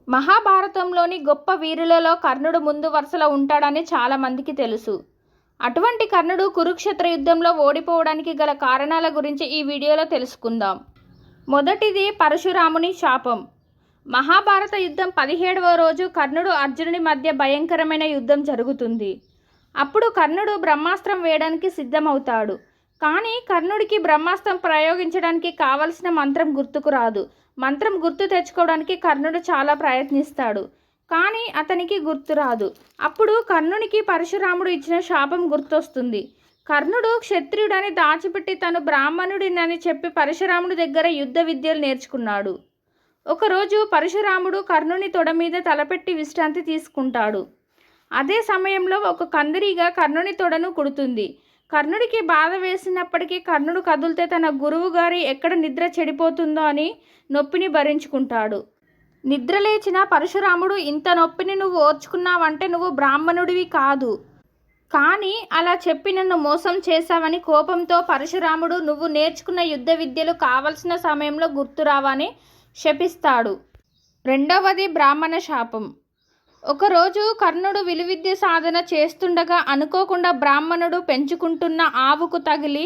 మహాభారతంలోని గొప్ప వీరులలో కర్ణుడు ముందు వరుసలో ఉంటాడని చాలామందికి తెలుసు. అటువంటి కర్ణుడు కురుక్షేత్ర యుద్ధంలో ఓడిపోవడానికి గల కారణాల గురించి ఈ వీడియోలో తెలుసుకుందాం. మొదటిది పరశురాముని శాపం. మహాభారత యుద్ధం 17వ రోజు కర్ణుడు అర్జునుడి మధ్య భయంకరమైన యుద్ధం జరుగుతుంది. అప్పుడు కర్ణుడు బ్రహ్మాస్త్రం వేయడానికి సిద్ధమవుతాడు. కానీ కర్ణుడికి బ్రహ్మాస్త్రం ప్రయోగించడానికి కావలసిన మంత్రం గుర్తుకు రాదు. మంత్రం గుర్తు తెచ్చుకోవడానికి కర్ణుడు చాలా ప్రయత్నిస్తాడు, కానీ అతనికి గుర్తురాదు. అప్పుడు కర్ణునికి పరశురాముడు ఇచ్చిన శాపం గుర్తొస్తుంది. కర్ణుడు క్షత్రియుడని దాచిపెట్టి తను బ్రాహ్మణుడినని చెప్పి పరశురాముడి దగ్గర యుద్ధ విద్యలు నేర్చుకున్నాడు. ఒకరోజు పరశురాముడు కర్ణుని తొడ మీద తలపెట్టి విశ్రాంతి తీసుకుంటాడు. అదే సమయంలో ఒక కందిరీగా కర్ణుని తొడను కుడుతుంది. కర్ణుడికి బాధ వేసినప్పటికీ కర్ణుడు కదిలితే తన గురువు గారి ఎక్కడ నిద్ర చెడిపోతుందో అని నొప్పిని భరించుకుంటాడు. నిద్రలేచిన పరశురాముడు, ఇంత నొప్పిని నువ్వు ఓర్చుకున్నావంటే నువ్వు బ్రాహ్మణుడివి కాదు, కానీ అలా చెప్పి నన్ను మోసం చేశావని కోపంతో పరశురాముడు నువ్వు నేర్చుకున్న యుద్ధ విద్యలు కావలసిన సమయంలో గుర్తురావని శపిస్తాడు. రెండవది బ్రాహ్మణ శాపం. ఒకరోజు కర్ణుడు విలువిద్య సాధన చేస్తుండగా అనుకోకుండా బ్రాహ్మణుడు పెంచుకుంటున్న ఆవుకు తగిలి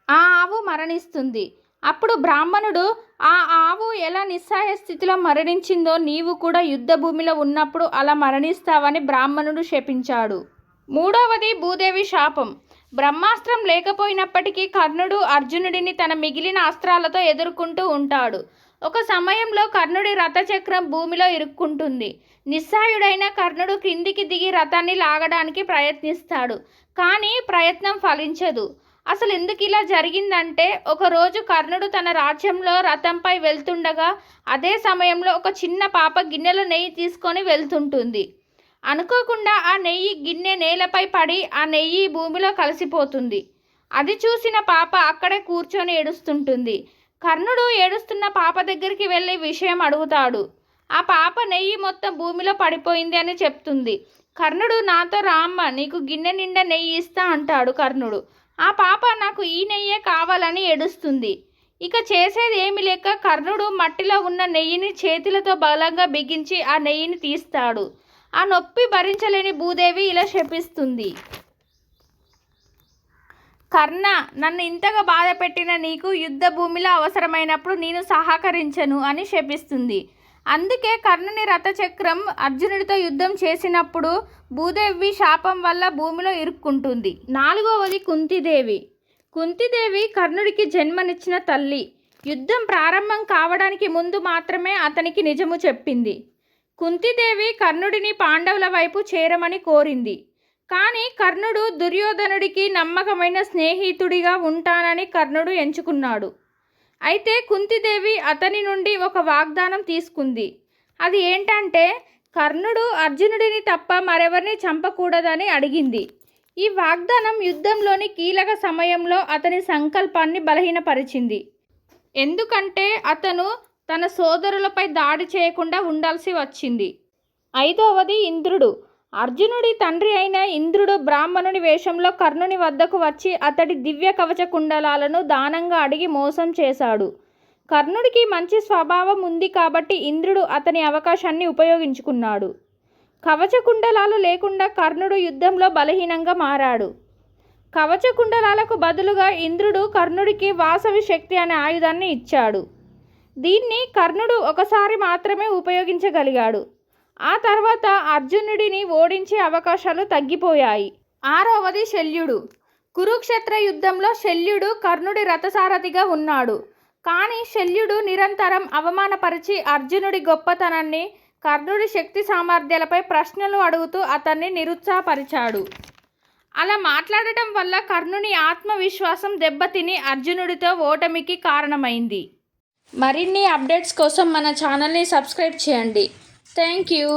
ఆ ఆవు మరణిస్తుంది. అప్పుడు బ్రాహ్మణుడు, ఆ ఆవు ఎలా నిస్సహాయ స్థితిలో మరణించిందో నీవు కూడా యుద్ధ భూమిలో ఉన్నప్పుడు అలా మరణిస్తావని బ్రాహ్మణుడు శపించాడు. మూడవది భూదేవి శాపం. బ్రహ్మాస్త్రం లేకపోయినప్పటికీ కర్ణుడు అర్జునుడిని తన మిగిలిన అస్త్రాలతో ఎదుర్కొంటూ ఉంటాడు. ఒక సమయంలో కర్ణుడి రథచక్రం భూమిలో ఇరుక్కుంటుంది. నిస్సహాయుడైన కర్ణుడు క్రిందికి దిగి రథాన్ని లాగడానికి ప్రయత్నిస్తాడు, కానీ ప్రయత్నం ఫలించదు. అసలు ఎందుకు ఇలా జరిగిందంటే, ఒకరోజు కర్ణుడు తన రాజ్యంలో రథంపై వెళ్తుండగా అదే సమయంలో ఒక చిన్న పాప గిన్నెలో నెయ్యి తీసుకొని వెళ్తుంటుంది. అనుకోకుండా ఆ నెయ్యి గిన్నె నేలపై పడి ఆ నెయ్యి భూమిలో కలిసిపోతుంది. అది చూసిన పాప అక్కడే కూర్చొని ఏడుస్తుంటుంది. కర్ణుడు ఏడుస్తున్న పాప దగ్గరికి వెళ్ళి విషయం అడుగుతాడు. ఆ పాప నెయ్యి మొత్తం భూమిలో పడిపోయింది అని చెప్తుంది. కర్ణుడు, నాతో రామ్మ, నీకు గిన్నె నిండా నెయ్యి ఇస్తా అంటాడు కర్ణుడు. ఆ పాప నాకు ఈ నెయ్యే కావాలని ఏడుస్తుంది. ఇక చేసేది ఏమి లేక కర్ణుడు మట్టిలో ఉన్న నెయ్యిని చేతులతో బలంగా బిగించి ఆ నెయ్యిని తీస్తాడు. ఆ నొప్పి భరించలేని భూదేవి ఇలా శపిస్తుంది. కర్ణ, నన్ను ఇంతగా బాధ పెట్టిన నీకు యుద్ధ భూమిలో అవసరమైనప్పుడు నేను సహకరించను అని శపిస్తుంది. అందుకే కర్ణుని రథచక్రం అర్జునుడితో యుద్ధం చేసినప్పుడు భూదేవి శాపం వల్ల భూమిలో ఇరుక్కుంటుంది. నాలుగవది కుంతిదేవి. కుంతిదేవి కర్ణుడికి జన్మనిచ్చిన తల్లి. యుద్ధం ప్రారంభం కావడానికి ముందు మాత్రమే అతనికి నిజము చెప్పింది. కుంతిదేవి కర్ణుడిని పాండవుల వైపు చేరమని కోరింది. కానీ కర్ణుడు దుర్యోధనుడికి నమ్మకమైన స్నేహితుడిగా ఉంటానని కర్ణుడు ఎంచుకున్నాడు. అయితే కుంతిదేవి అతని నుండి ఒక వాగ్దానం తీసుకుంది. అది ఏంటంటే, కర్ణుడు అర్జునుడిని తప్ప మరెవరిని చంపకూడదని అడిగింది. ఈ వాగ్దానం యుద్ధంలోని కీలక సమయంలో అతని సంకల్పాన్ని బలహీనపరిచింది. ఎందుకంటే అతను తన సోదరులపై దాడి చేయకుండా ఉండాల్సి వచ్చింది. ఐదవది ఇంద్రుడు. అర్జునుడి తండ్రి అయిన ఇంద్రుడు బ్రాహ్మణుని వేషంలో కర్ణుని వద్దకు వచ్చి అతడి దివ్య కవచ కుండలాలను దానంగా అడిగి మోసం చేశాడు. కర్ణుడికి మంచి స్వభావం ఉంది కాబట్టి ఇంద్రుడు అతని అవకాశాన్ని ఉపయోగించుకున్నాడు. కవచ కుండలాలు లేకుండా కర్ణుడు యుద్ధంలో బలహీనంగా మారాడు. కవచ కుండలాలకు బదులుగా ఇంద్రుడు కర్ణుడికి వాసవి శక్తి అనే ఆయుధాన్ని ఇచ్చాడు. దీన్ని కర్ణుడు ఒకసారి మాత్రమే ఉపయోగించగలిగాడు. ఆ తర్వాత అర్జునుడిని ఓడించే అవకాశాలు తగ్గిపోయాయి. ఆరవది శల్యుడు. కురుక్షేత్ర యుద్ధంలో శల్యుడు కర్ణుడి రథసారథిగా ఉన్నాడు. కానీ శల్యుడు నిరంతరం అవమానపరిచి అర్జునుడి గొప్పతనాన్ని, కర్ణుడి శక్తి సామర్థ్యాలపై ప్రశ్నలు అడుగుతూ అతన్ని నిరుత్సాహపరిచాడు. అలా మాట్లాడటం వల్ల కర్ణుని ఆత్మవిశ్వాసం దెబ్బతిని అర్జునుడితో ఓటమికి కారణమైంది. మరిన్ని అప్డేట్స్ కోసం మన ఛానల్ని సబ్స్క్రైబ్ చేయండి. Thank you.